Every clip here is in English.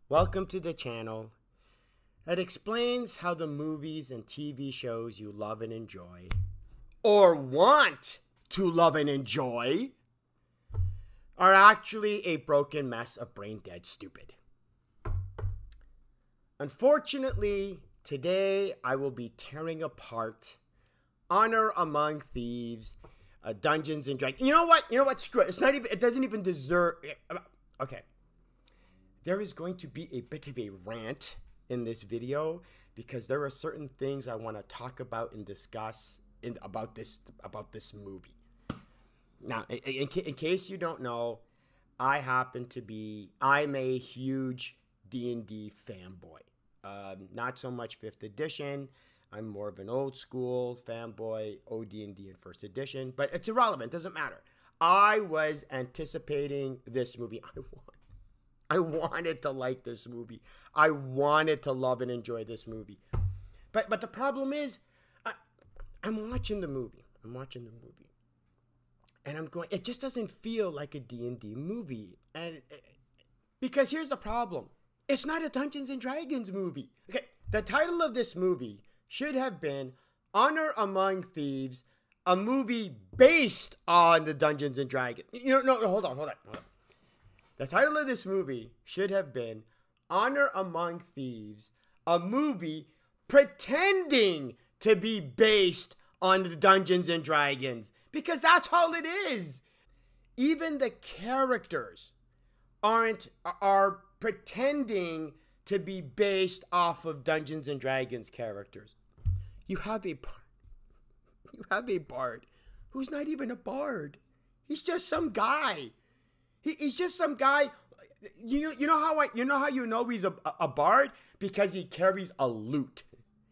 Welcome to the channel that explains how the movies and TV shows you love and enjoy, or want to love and enjoy, are actually a broken mess of brain dead stupid. Unfortunately, today I will be tearing apart Honor Among Thieves, Dungeons and Dragons. You know what? Screw it. It doesn't even deserve. Okay. There is going to be a bit of a rant in this video because there are certain things I want to talk about and discuss about this movie. Now, in case you don't know, I'm a huge D&D fanboy. Not so much 5th edition. I'm more of an old school fanboy, OD&D in 1st edition, but it's irrelevant. Doesn't matter. I was anticipating this movie. I wanted to like this movie. I wanted to love and enjoy this movie. But the problem is, I'm watching the movie. And I'm going, it just doesn't feel like a D&D movie. And because here's the problem. It's not a Dungeons and Dragons movie. Okay, the title of this movie should have been Honor Among Thieves, a movie based on the Dungeons and Dragons. No, hold on. The title of this movie should have been Honor Among Thieves, a movie pretending to be based on the Dungeons and Dragons, because that's all it is. Even the characters are pretending to be based off of Dungeons and Dragons characters. You have a bard who's not even a bard. He's just some guy. He's just some guy. You know how you know he's a bard? Because he carries a lute.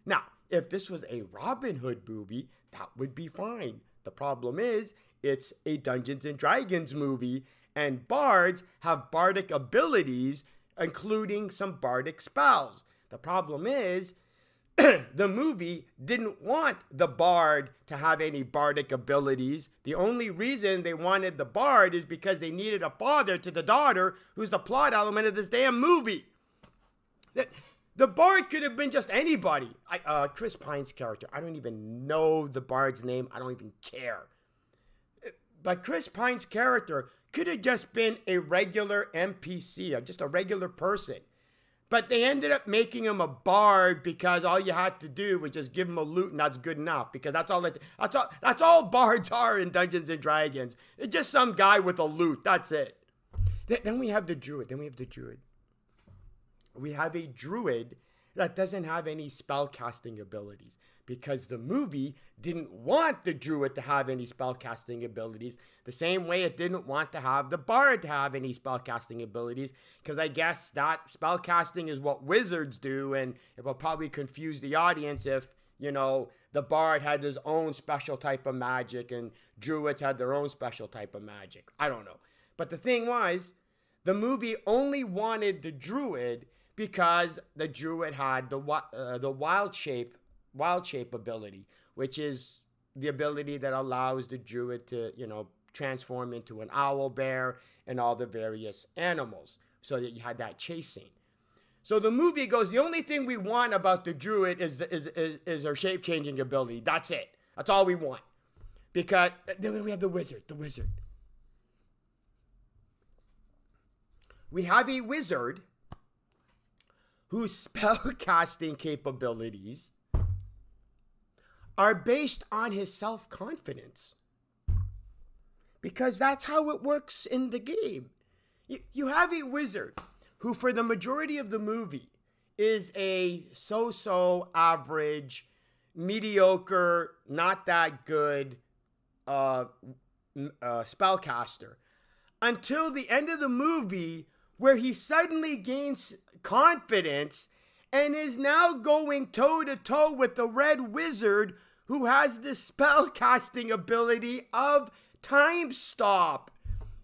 Now, if this was a Robin Hood movie, that would be fine. The problem is, it's a Dungeons and Dragons movie, and bards have bardic abilities, including some bardic spells. The problem is, the movie didn't want the bard to have any bardic abilities. The only reason they wanted the bard is because they needed a father to the daughter, who's the plot element of this damn movie. The bard could have been just anybody. Chris Pine's character, I don't even know the bard's name. I don't even care. But Chris Pine's character could have just been a regular NPC, or just a regular person. But they ended up making him a bard because all you had to do was just give him a lute, and that's good enough. Because that's all bards are in Dungeons and Dragons. It's just some guy with a lute. That's it. Then we have the druid. We have a druid that doesn't have any spellcasting abilities, because the movie didn't want the druid to have any spellcasting abilities, the same way it didn't want to have the bard to have any spellcasting abilities, because I guess that spellcasting is what wizards do, and it will probably confuse the audience if, the bard had his own special type of magic and druids had their own special type of magic. I don't know. But the thing was, the movie only wanted the druid because the druid had the wild shape ability, which is the ability that allows the druid to, transform into an owl bear and all the various animals, so that you had that chase scene. So the movie goes, the only thing we want about the druid is her shape-changing ability. That's it. That's all we want. Because then we have the wizard. We have a wizard whose spellcasting capabilities are based on his self-confidence. Because that's how it works in the game. You have a wizard who, for the majority of the movie, is a so-so average, mediocre, not that good spellcaster. Until the end of the movie, where he suddenly gains confidence and is now going toe-to-toe with the Red Wizard, who has the spell-casting ability of Time Stop.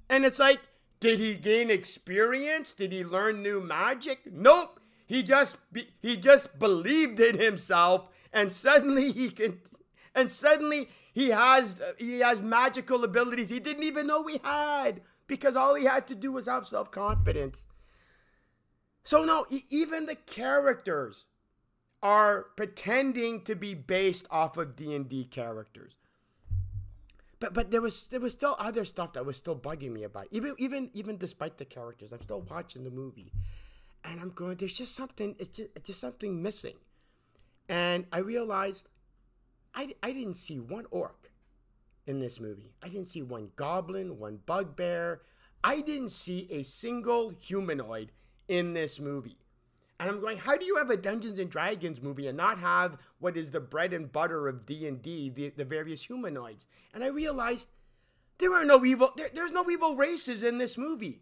And it's like, did he gain experience? Did he learn new magic? Nope. He just believed in himself, and suddenly he has magical abilities he didn't even know he had, because all he had to do was have self-confidence. So no, even the characters are pretending to be based off of D&D characters. But there was still other stuff that was still bugging me about. Even despite the characters, I'm still watching the movie, and I'm going, there's just something. It's just something missing. And I realized I didn't see one orc in this movie. I didn't see one goblin, one bugbear. I didn't see a single humanoid in this movie. And I'm going, how do you have a Dungeons and Dragons movie and not have what is the bread and butter of D&D, the various humanoids? And I realized there are no evil, there's no evil races in this movie.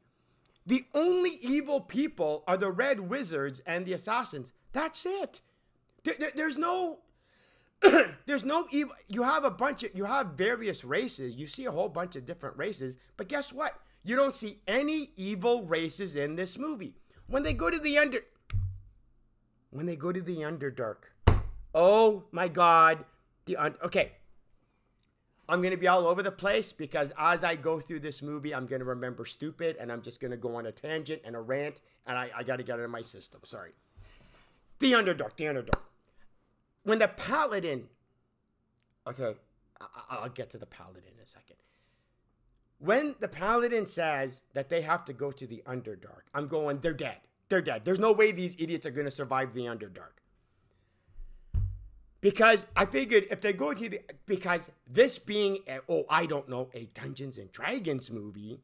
The only evil people are the red wizards and the assassins. That's it. There's no there's no evil. You have various races. You see a whole bunch of different races, but guess what? You don't see any evil races in this movie. When they go to the Underdark, oh my God, okay. I'm gonna be all over the place because as I go through this movie, I'm gonna remember stupid, and I'm just gonna go on a tangent and a rant, and I gotta get it in my system. Sorry. The Underdark. When the paladin, okay, I'll get to the paladin in a second. When the paladin says that they have to go to the Underdark, I'm going, they're dead. They're dead. There's no way these idiots are going to survive the Underdark. Because I figured if they go to because this being, a Dungeons and Dragons movie,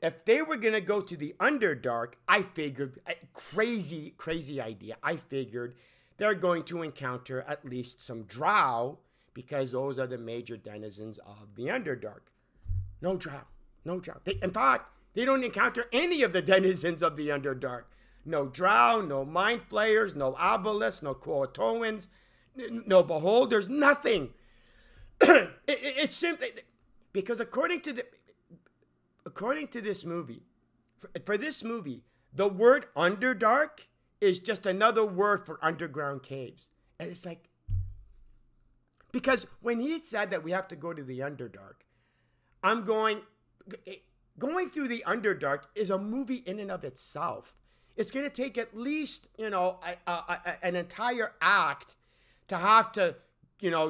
if they were going to go to the Underdark, I figured, crazy idea, I figured they're going to encounter at least some drow, because those are the major denizens of the Underdark. No drow. In fact, they don't encounter any of the denizens of the Underdark. No drow, no mind flayers, no abelisks, no Croatoans, no beholders, nothing. It's simply because according to this movie, for this movie, the word Underdark is just another word for underground caves. And it's like, because when he said that we have to go to the Underdark, I'm going through the Underdark is a movie in and of itself. It's going to take at least, an entire act to have to,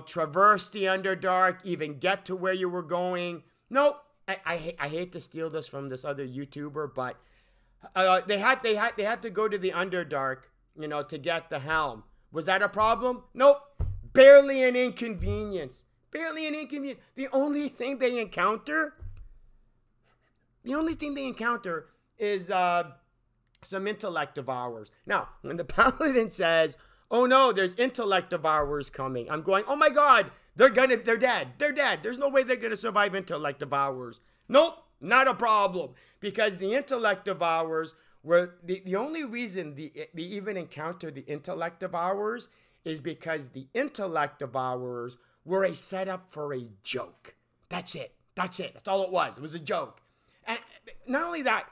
traverse the Underdark, even get to where you were going. Nope. I hate to steal this from this other YouTuber, but they had to go to the Underdark, to get the helm. Was that a problem? Nope. Barely an inconvenience. The only thing they encounter is some intellect devourers. Now, when the paladin says, "Oh no, there's intellect devourers coming," I'm going, "Oh my God, they're dead. There's no way they're gonna survive intellect devourers." Nope, not a problem, because the intellect devourers were the only reason they even encountered the intellect devourers is because the intellect devourers were a setup for a joke. That's it. That's all it was. It was a joke. And not only that,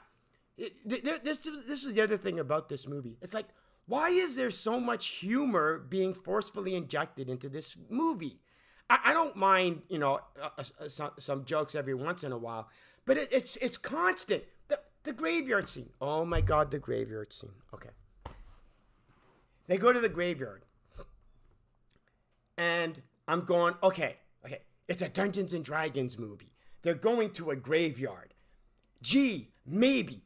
this is the other thing about this movie. It's like, why is there so much humor being forcefully injected into this movie? I don't mind, some jokes every once in a while, but it's constant. The graveyard scene. Oh my God, the graveyard scene. Okay. They go to the graveyard. And I'm going, okay, it's a Dungeons and Dragons movie. They're going to a graveyard. Gee, maybe,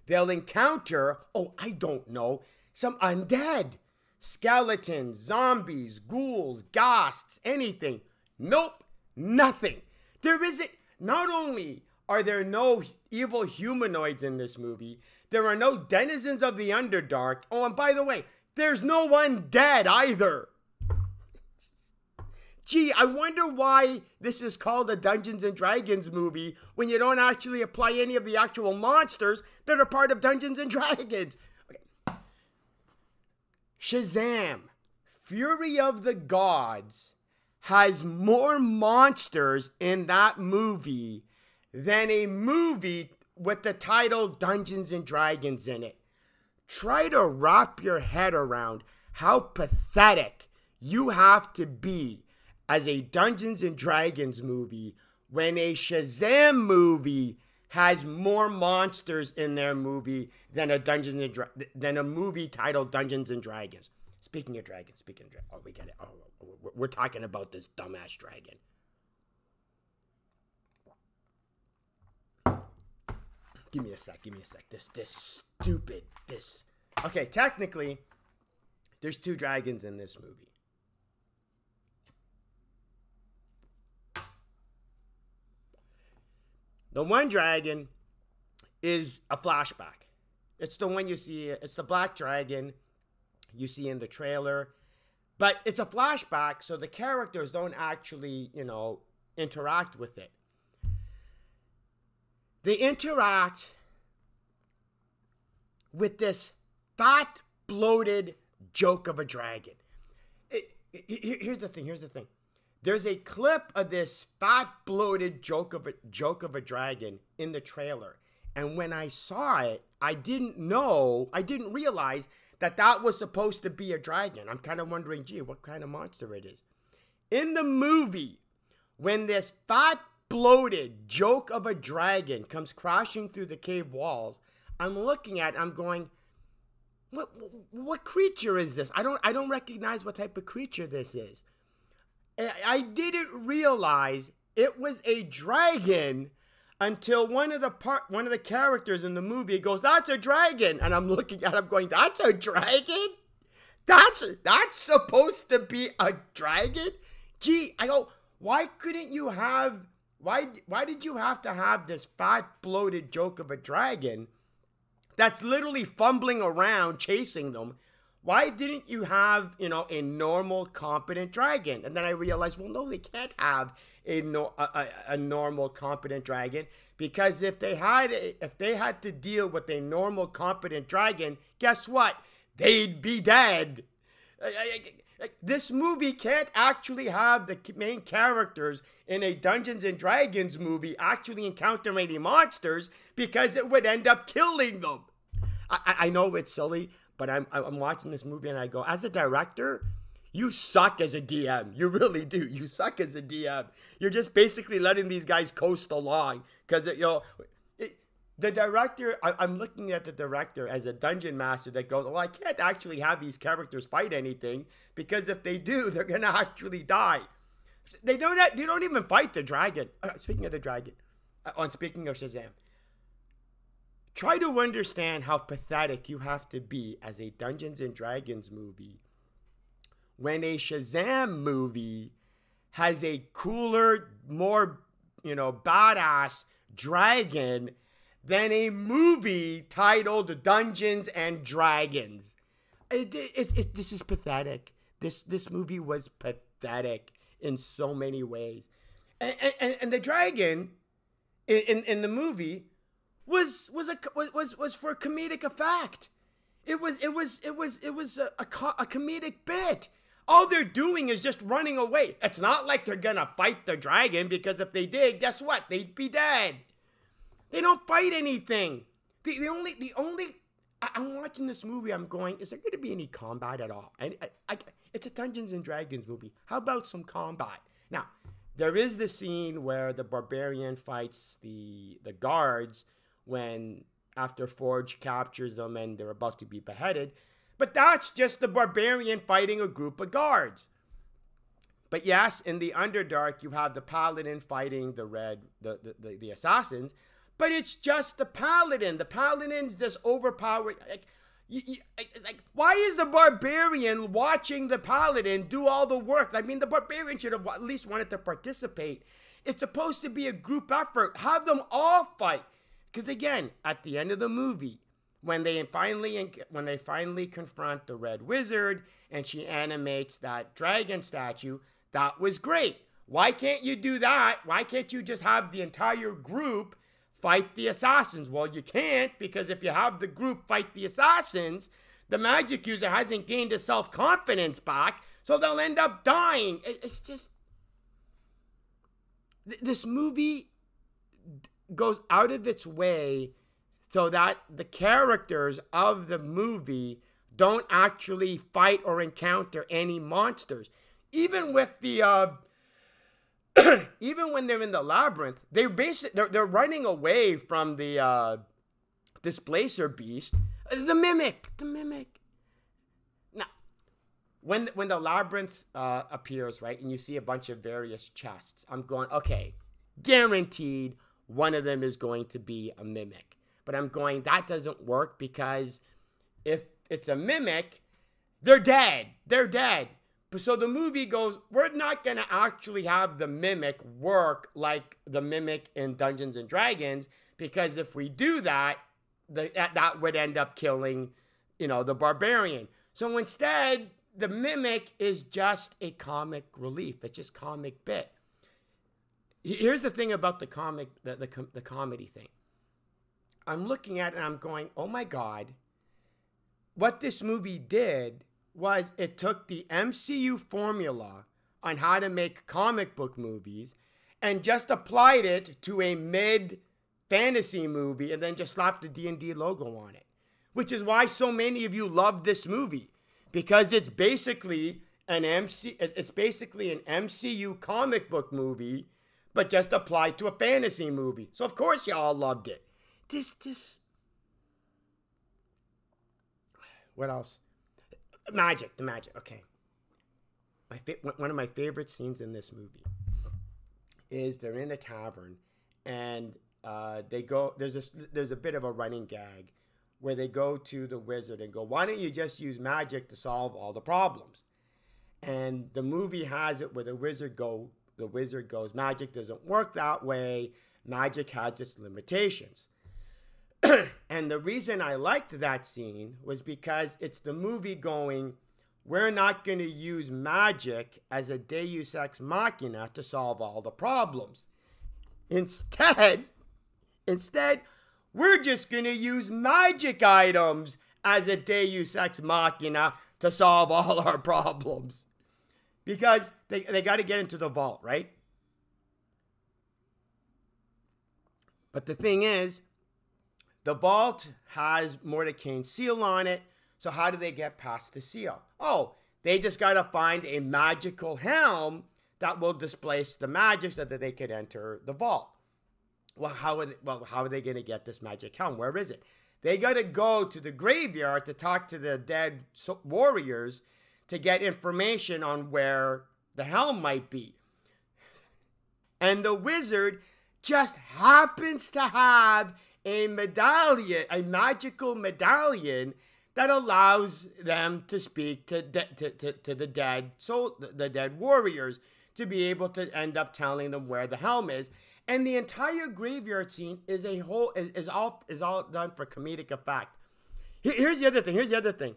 they'll encounter, I don't know, some undead. Skeletons, zombies, ghouls, ghasts, anything. Nope, nothing. Not only are there no evil humanoids in this movie, there are no denizens of the Underdark. Oh, and by the way, there's no one dead either. Gee, I wonder why this is called a Dungeons and Dragons movie when you don't actually apply any of the actual monsters that are part of Dungeons and Dragons. Okay. Shazam! Fury of the Gods has more monsters in that movie than a movie with the title Dungeons and Dragons in it. Try to wrap your head around how pathetic you have to be as a Dungeons and Dragons movie when a Shazam movie has more monsters in their movie than a movie titled Dungeons and Dragons. Speaking of dragons, oh, we get it. Oh, we're talking about this dumbass dragon. Give me a sec. This. Okay, technically, there's 2 dragons in this movie. The one dragon is a flashback. It's the one you see, it's the black dragon you see in the trailer. But it's a flashback, so the characters don't actually, interact with it. They interact with this fat, bloated joke of a dragon. Here's the thing. There's a clip of this fat, bloated joke of a dragon in the trailer. And when I saw it, I didn't realize that was supposed to be a dragon. I'm kind of wondering, gee, what kind of monster it is. In the movie, when this fat, bloated joke of a dragon comes crashing through the cave walls, I'm looking at it, I'm going, what creature is this? I don't recognize what type of creature this is. I didn't realize it was a dragon until one of the characters in the movie goes, "That's a dragon," and I'm looking at him going, "That's a dragon? That's supposed to be a dragon?" Gee, I go, why did you have to have this fat, bloated joke of a dragon that's literally fumbling around chasing them? Why didn't you have, a normal, competent dragon? And then I realized, well, no, they can't have a normal, competent dragon, because if they had to deal with a normal, competent dragon, guess what? They'd be dead. This movie can't actually have the main characters in a Dungeons and Dragons movie actually encounter any monsters, because it would end up killing them. I know it's silly, but I'm watching this movie and I go, as a director, you suck as a DM. You really do. You suck as a DM. You're just basically letting these guys coast along, because the director, I'm looking at the director as a dungeon master that goes, well, I can't actually have these characters fight anything, because if they do, they're gonna actually die. They don't even fight the dragon. Speaking of the dragon, speaking of Shazam, try to understand how pathetic you have to be as a Dungeons and Dragons movie when a Shazam movie has a cooler, more, badass dragon than a movie titled Dungeons and Dragons. This is pathetic. This movie was pathetic in so many ways. And the dragon in the movie was for comedic effect. It was a comedic bit. All they're doing is just running away. It's not like they're gonna fight the dragon, because if they did, guess what? They'd be dead. They don't fight anything. The only I'm watching this movie, I'm going, is there going to be any combat at all? And it's a Dungeons and Dragons movie. How about some combat? Now, there is the scene where the barbarian fights the guards when after Forge captures them and they're about to be beheaded. But that's just the barbarian fighting a group of guards. But yes, in the Underdark, you have the paladin fighting the assassins. But it's just the paladin. The paladin's this overpowered. Why is the barbarian watching the paladin do all the work? I mean, the barbarian should have at least wanted to participate. It's supposed to be a group effort. Have them all fight. Because again, at the end of the movie, when they finally confront the Red Wizard and she animates that dragon statue, that was great. Why can't you do that? Why can't you just have the entire group fight the assassins? Well, you can't, because if you have the group fight the assassins, the magic user hasn't gained his self-confidence back, so they'll end up dying. It's just... This movie goes out of its way so that the characters of the movie don't actually fight or encounter any monsters. Even with the even when they're in the labyrinth, they're running away from the displacer beast, the mimic. Now, when the labyrinth appears, right, and you see a bunch of various chests, I'm going, okay, guaranteed one of them is going to be a mimic. But I'm going, that doesn't work, because if it's a mimic, they're dead. They're dead. So the movie goes, we're not going to actually have the mimic work like the mimic in Dungeons and Dragons, because if we do that, that would end up killing, the barbarian. So instead, the mimic is just a comic relief. It's just comic bit. Here's the thing about the comic, the comedy thing. I'm looking at it and I'm going, oh my God, what this movie did was it took the MCU formula on how to make comic book movies and just applied it to a mid fantasy movie and then just slapped the D&D logo on it. Which is why so many of you love this movie, because it's basically an MCU comic book movie, but just applied to a fantasy movie. So of course y'all loved it. What else? The magic. Okay. One of my favorite scenes in this movie is they're in the tavern and they go. There's a bit of a running gag where they go to the wizard and go, "Why don't you just use magic to solve all the problems?" And the movie has it where the wizard goes, "Magic doesn't work that way. Magic has its limitations." And the reason I liked that scene was because it's the movie going, we're not going to use magic as a deus ex machina to solve all the problems. Instead, we're just going to use magic items as a deus ex machina to solve all our problems. Because they got to get into the vault, right? But the thing is, the vault has Mordecai's seal on it, so how do they get past the seal? Oh, they just got to find a magical helm that will displace the magic so that they can enter the vault. Well, how are they going to get this magic helm? Where is it? They got to go to the graveyard to talk to the dead warriors to get information on where the helm might be. And the wizard just happens to have a medallion, a magical medallion that allows them to speak to the dead warriors, to be able to end up telling them where the helm is. And the entire graveyard scene is all done for comedic effect. Here's the other thing.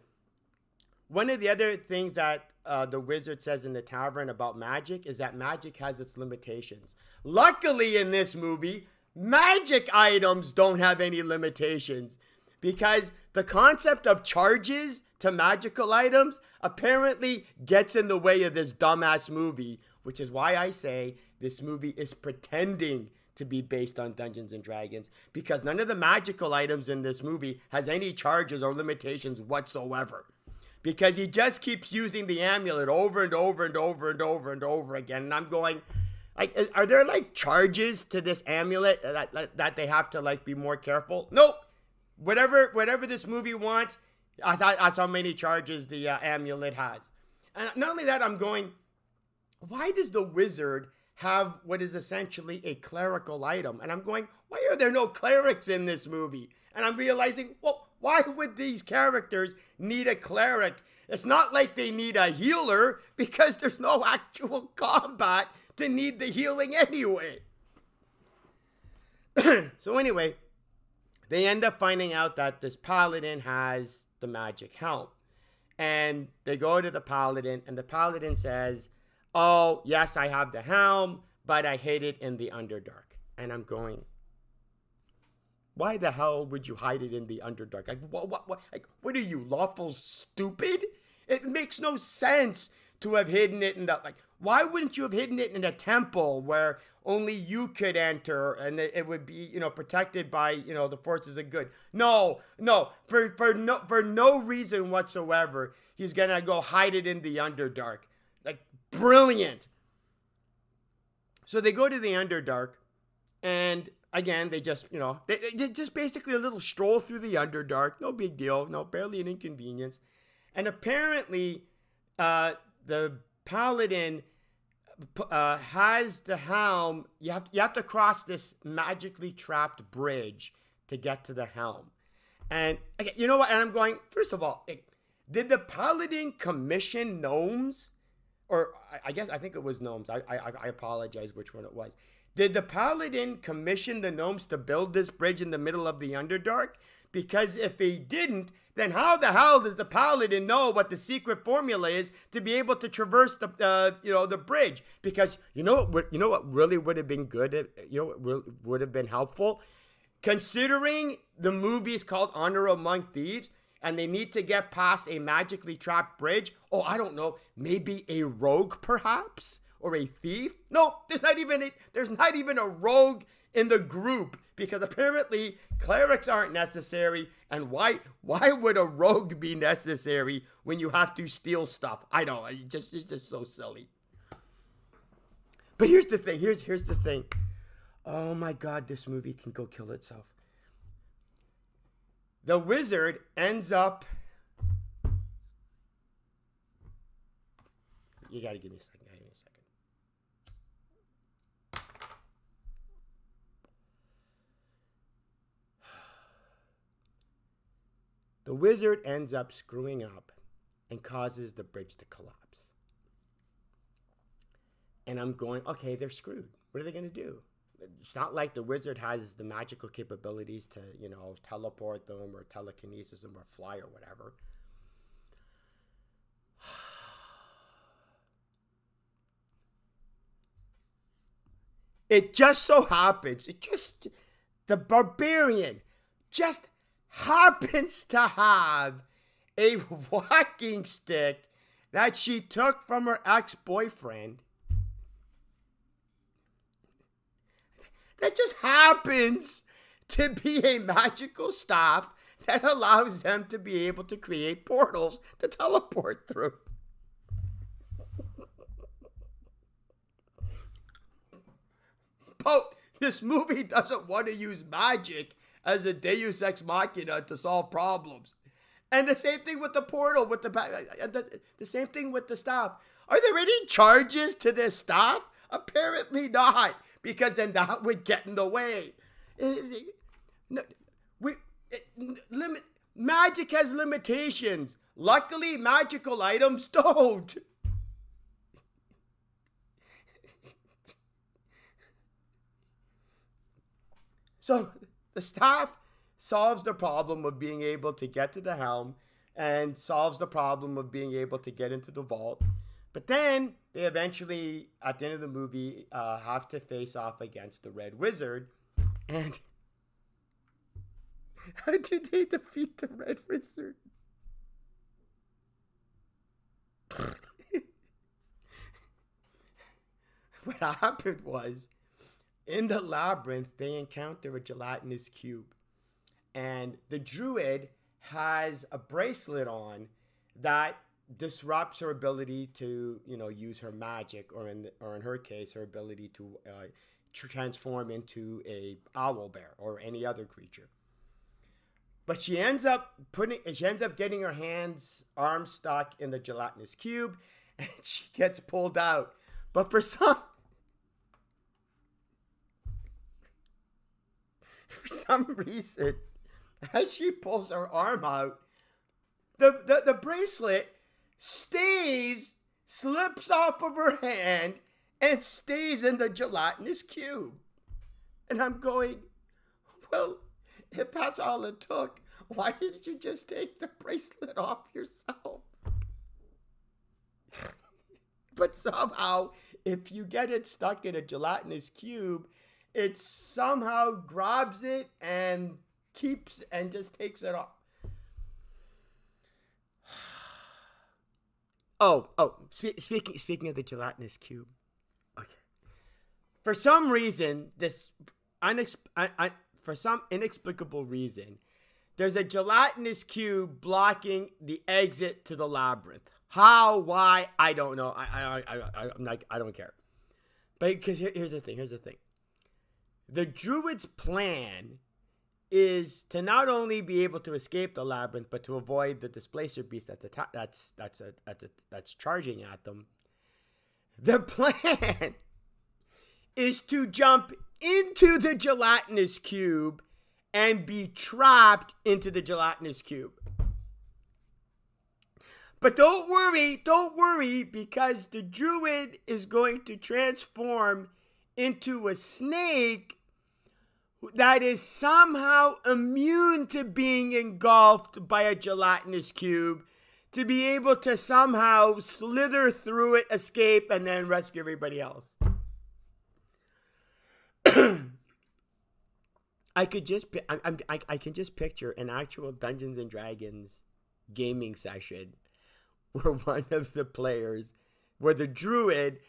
One of the other things that the wizard says in the tavern about magic is that magic has its limitations. Luckily in this movie, magic items don't have any limitations, because the concept of charges to magical items apparently gets in the way of this dumbass movie, which is why I say this movie is pretending to be based on Dungeons and Dragons, because none of the magical items in this movie has any charges or limitations whatsoever. Because he just keeps using the amulet over and over and over and over and over again. And I'm going, like, are there like charges to this amulet that they have to like be more careful? Nope. Whatever this movie wants, that's how many charges the amulet has. And not only that, I'm going, why does the wizard have what is essentially a clerical item? And I'm going, why are there no clerics in this movie? And I'm realizing, well, why would these characters need a cleric? It's not like they need a healer, because there's no actual combat to need the healing anyway. So anyway, they end up finding out that this paladin has the magic helm. And they go to the paladin, and the paladin says, "Oh, yes, I have the helm, but I hid it in the Underdark." And I'm going, why the hell would you hide it in the Underdark? What are you, lawful stupid? It makes no sense to have hidden it in the, why wouldn't you have hidden it in a temple where only you could enter and it would be, protected by, the forces of good? No, for no reason whatsoever, he's gonna go hide it in the Underdark. Brilliant. So they go to the Underdark, and again, they just, they just basically a little stroll through the Underdark. No big deal. No, barely an inconvenience. And apparently, the paladin has the helm. You have to cross this magically trapped bridge to get to the helm. And you know what? And I'm going, first of all, did the paladin commission gnomes? Or I think it was gnomes. I apologize which one it was. Did the paladin commission the gnomes to build this bridge in the middle of the Underdark? Because if he didn't, then how the hell does the paladin know what the secret formula is to be able to traverse the bridge? Because you know what really would have been good. Would have been helpful, considering the movie is called Honor Among Thieves, and they need to get past a magically trapped bridge. Oh, I don't know, maybe a rogue perhaps, or a thief? No, there's not even a rogue in the group, because apparently clerics aren't necessary. And why would a rogue be necessary when you have to steal stuff? I don't. It's just so silly. But here's the thing. Here's the thing. Oh my God, this movie can go kill itself. The wizard ends up... You gotta give me a second. The wizard ends up screwing up and causes the bridge to collapse. And I'm going, okay, they're screwed. What are they going to do? It's not like the wizard has the magical capabilities to, teleport them or telekinesis them or fly or whatever. It just so happens, the barbarian just happens to have a walking stick that she took from her ex-boyfriend. That just happens to be a magical staff that allows them to be able to create portals to teleport through. But this movie doesn't want to use magic as a deus ex machina to solve problems. And the same thing with the portal, with the same thing with the staff. Are there any charges to this staff? Apparently not, because then that would get in the way. Magic has limitations. Luckily, magical items don't. So the staff solves the problem of being able to get to the helm and solves the problem of being able to get into the vault. But then they eventually, at the end of the movie, have to face off against the Red Wizard. And how do they defeat the Red Wizard? What happened was, in the labyrinth, they encounter a gelatinous cube. And the druid has a bracelet on that disrupts her ability to, use her magic, or in her case, her ability to transform into a owlbear or any other creature. But she ends up getting her arms stuck in the gelatinous cube, and she gets pulled out. But for some reason, as she pulls her arm out, the bracelet slips off of her hand and stays in the gelatinous cube. And I'm going, well, if that's all it took, why didn't you just take the bracelet off yourself? But somehow, if you get it stuck in a gelatinous cube, it somehow grabs it and just takes it off. Speaking of the gelatinous cube, okay. For some reason, for some inexplicable reason, there's a gelatinous cube blocking the exit to the labyrinth. How? Why? I don't know. I don't care. But because here's the thing. The druid's plan is to not only be able to escape the labyrinth, but to avoid the displacer beast that's charging at them. The plan is to jump into the gelatinous cube and be trapped into the gelatinous cube. But don't worry, because the druid is going to transform into a snake that is somehow immune to being engulfed by a gelatinous cube, to be able to somehow slither through it, escape, and then rescue everybody else. I can just picture an actual Dungeons and Dragons gaming session where one of the players, where the druid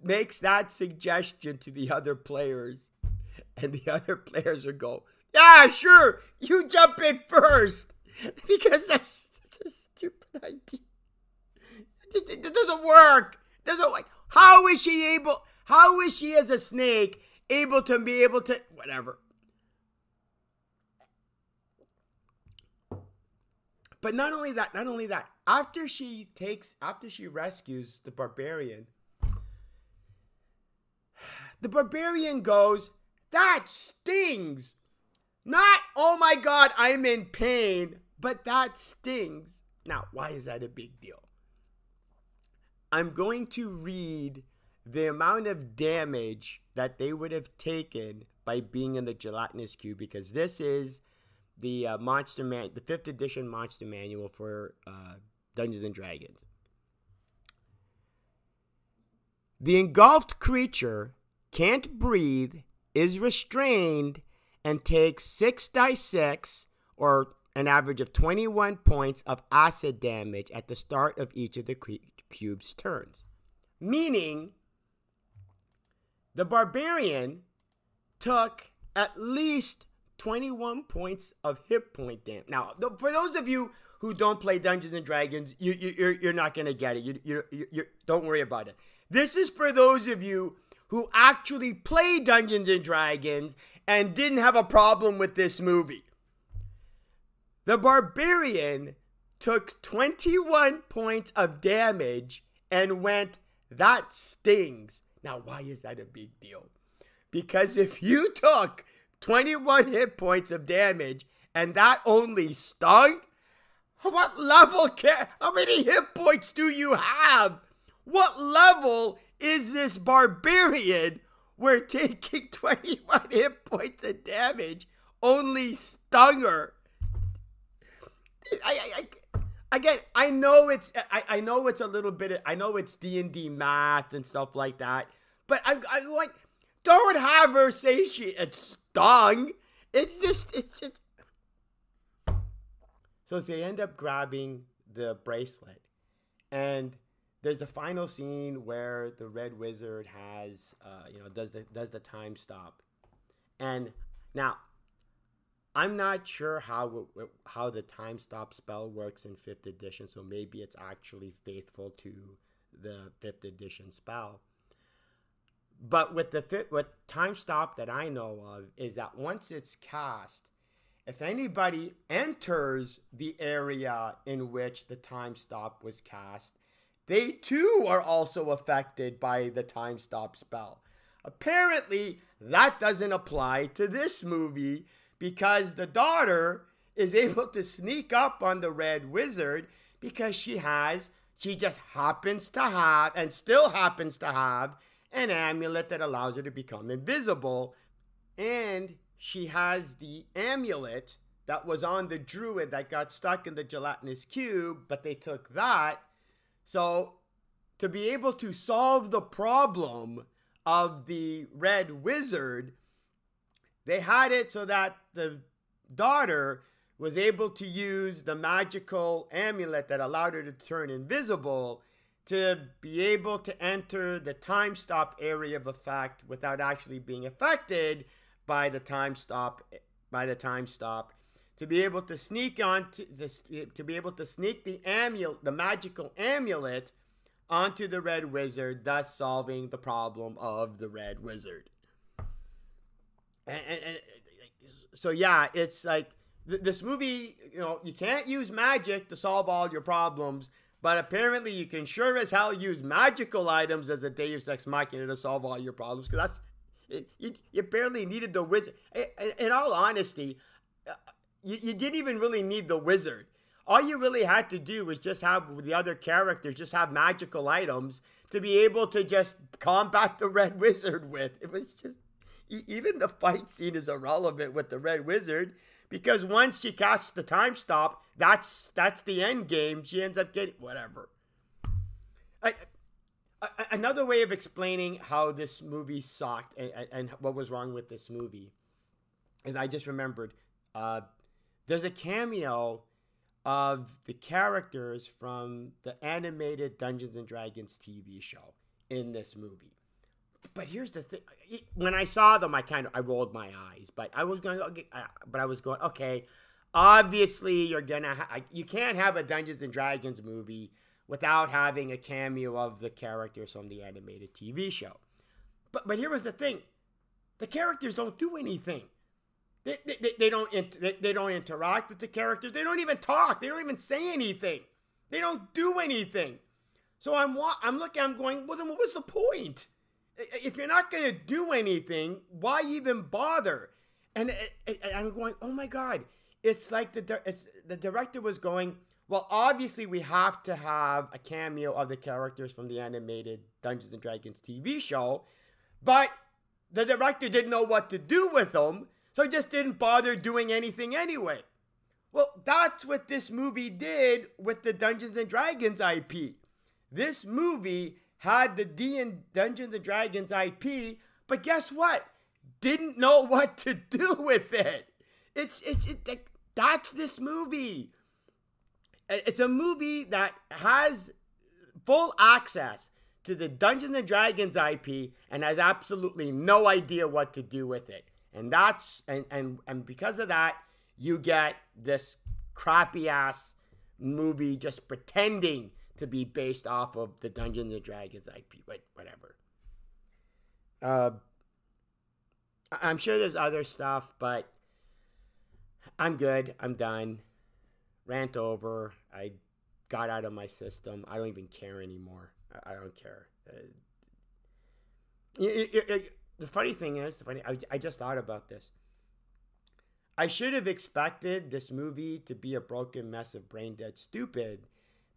makes that suggestion to the other players, and the other players will go, yeah, sure, you jump in first, because that's such a stupid idea. It doesn't work. How is she as a snake able to, whatever. But not only that, after she rescues the barbarian goes, that stings. Not, oh my God, I'm in pain, but that stings. Now, why is that a big deal? I'm going to read the amount of damage that they would have taken by being in the gelatinous cube, because this is the the 5th edition monster manual for Dungeons and Dragons. The engulfed creature can't breathe, is restrained, and takes 6d6, or an average of 21 points of acid damage at the start of each of the cube's turns. Meaning, the barbarian took at least 21 points of hit point damage. Now, for those of you who don't play Dungeons and Dragons, you're not going to get it. You don't worry about it. This is for those of you who actually play Dungeons and Dragons and didn't have a problem with this movie. The barbarian took 21 points of damage and went, that stings. Now, why is that a big deal? Because if you took 21 hit points of damage and that only stung, how many hit points do you have? What level is this barbarian where taking 21 hit points of damage only stung her? I know it's a little bit, I know it's D&D math and stuff like that, but I'm like, don't have her say it stung. It's just. So they end up grabbing the bracelet, and there's the final scene where the Red Wizard has, does the time stop, and now I'm not sure how the time stop spell works in 5th edition, so maybe it's actually faithful to the 5th edition spell. But with time stop that I know of is that once it's cast, if anybody enters the area in which the time stop was cast, they too are also affected by the time stop spell. Apparently, that doesn't apply to this movie, because the daughter is able to sneak up on the Red Wizard because she just happens to have, and still happens to have, an amulet that allows her to become invisible. And she has the amulet that was on the druid that got stuck in the gelatinous cube, but they took that. So to be able to solve the problem of the Red Wizard, they had it so that the daughter was able to use the magical amulet that allowed her to turn invisible to be able to enter the time stop area of effect without actually being affected by the time stop. To be able to sneak the magical amulet onto the Red Wizard, thus solving the problem of the Red Wizard. And so yeah, it's like this movie, you know, you can't use magic to solve all your problems, but apparently you can sure as hell use magical items as a Deus Ex Machina to solve all your problems, because that's you barely needed the wizard. In all honesty, you didn't even really need the wizard. All you really had to do was just have the other characters just have magical items to be able to just combat the Red Wizard with. It was just, even the fight scene is irrelevant with the Red Wizard, because once she casts the time stop, that's the end game. She ends up getting whatever. Another way of explaining how this movie sucked and what was wrong with this movie is, I just remembered, there's a cameo of the characters from the animated Dungeons and Dragons TV show in this movie. But here's the thing: when I saw them, I rolled my eyes. But I was going, okay. Obviously, you can't have a Dungeons and Dragons movie without having a cameo of the characters from the animated TV show. But here was the thing: the characters don't do anything. They don't interact with the characters. They don't even talk. They don't even say anything. They don't do anything. So I'm looking. I'm going, well, then what was the point? If you're not going to do anything, why even bother? And I'm going, oh my God. It's like the director was going, well, obviously we have to have a cameo of the characters from the animated Dungeons and Dragons TV show, but the director didn't know what to do with them, so he just didn't bother doing anything anyway. Well, that's what this movie did with the Dungeons and Dragons IP. This movie had the Dungeons and Dragons IP, but guess what? Didn't know what to do with it. That's this movie. It's a movie that has full access to the Dungeons and Dragons IP and has absolutely no idea what to do with it. And that's and because of that, you get this crappy ass movie just pretending to be based off of the Dungeons and Dragons IP, but whatever. I'm sure there's other stuff, but I'm good. I'm done. Rant over. I got out of my system. I don't even care anymore. I don't care. The funny thing is, I just thought about this. I should have expected this movie to be a broken mess of brain dead stupid,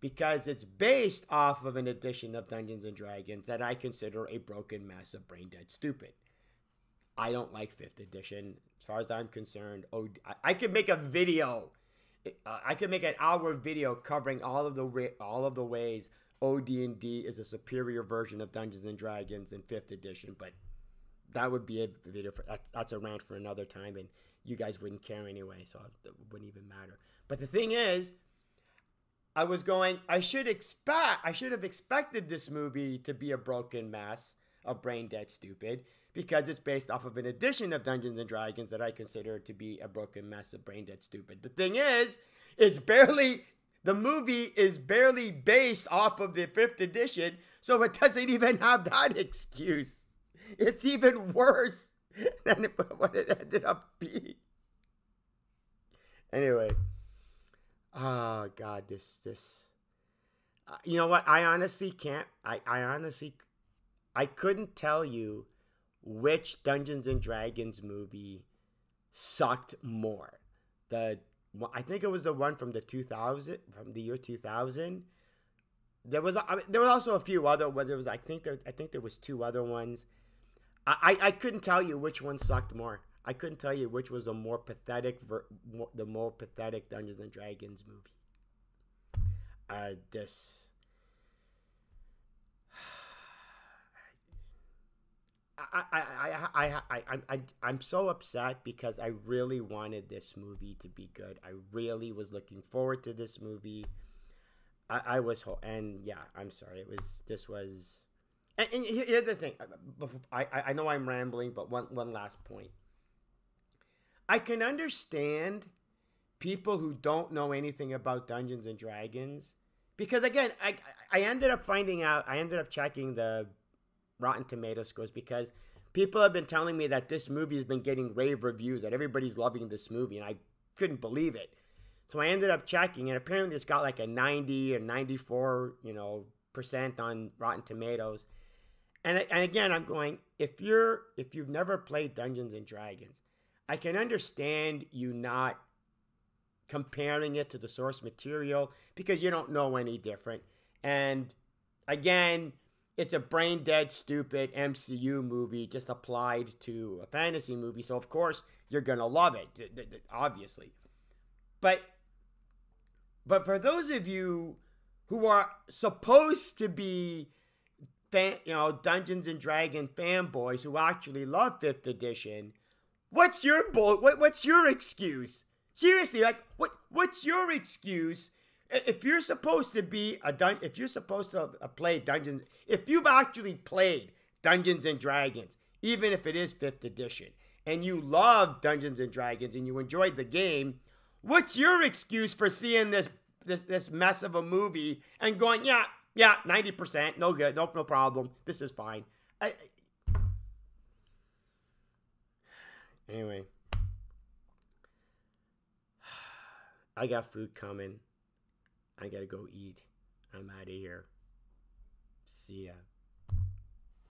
because it's based off of an edition of Dungeons and Dragons that I consider a broken mess of brain dead stupid. I don't like 5th edition. As far as I'm concerned, I could make a video. I could make an hour video covering all of the ways OD&D is a superior version of Dungeons and Dragons in 5th edition, but that would be a video for that's a rant for another time, and you guys wouldn't care anyway, so it wouldn't even matter. But the thing is, I should have expected this movie to be a broken mess of brain dead stupid, because it's based off of an edition of Dungeons and Dragons that I consider to be a broken mess of brain dead stupid. The thing is, the movie is barely based off of the 5th edition, so it doesn't even have that excuse. It's even worse than what it ended up being. Anyway. Oh God, this. You know what? I honestly can't. I couldn't tell you which Dungeons and Dragons movie sucked more. I think it was the one from the year 2000. There was also a few other. I think there was 2 other ones. I couldn't tell you which one sucked more. I couldn't tell you which was the more pathetic Dungeons and Dragons movie. I'm so upset, because I really wanted this movie to be good. I really was looking forward to this movie. And yeah, I'm sorry. And here's the thing. I know I'm rambling, but one last point. I can understand people who don't know anything about Dungeons and Dragons because again, I ended up finding out. I ended up checking the Rotten Tomato scores because people have been telling me that this movie has been getting rave reviews, that everybody's loving this movie, and I couldn't believe it. So I ended up checking, and apparently it's got like a 90 or 94, percent on Rotten Tomatoes. And again, I'm going, if you've never played Dungeons and Dragons, I can understand you not comparing it to the source material because you don't know any different. And again, it's a brain dead, stupid MCU movie just applied to a fantasy movie. So of course you're gonna love it, obviously. But for those of you who are supposed to be Dungeons and Dragons fanboys who actually love 5th edition, what's your excuse? Seriously, like what's your excuse if you're supposed to be if you're supposed to play Dungeons, if you've actually played Dungeons and Dragons, even if it is 5th edition, and you love Dungeons and Dragons and you enjoyed the game, what's your excuse for seeing this mess of a movie and going, yeah, 90%, no good, nope, no problem, this is fine. Anyway, I got food coming. I gotta go eat. I'm out of here. See ya.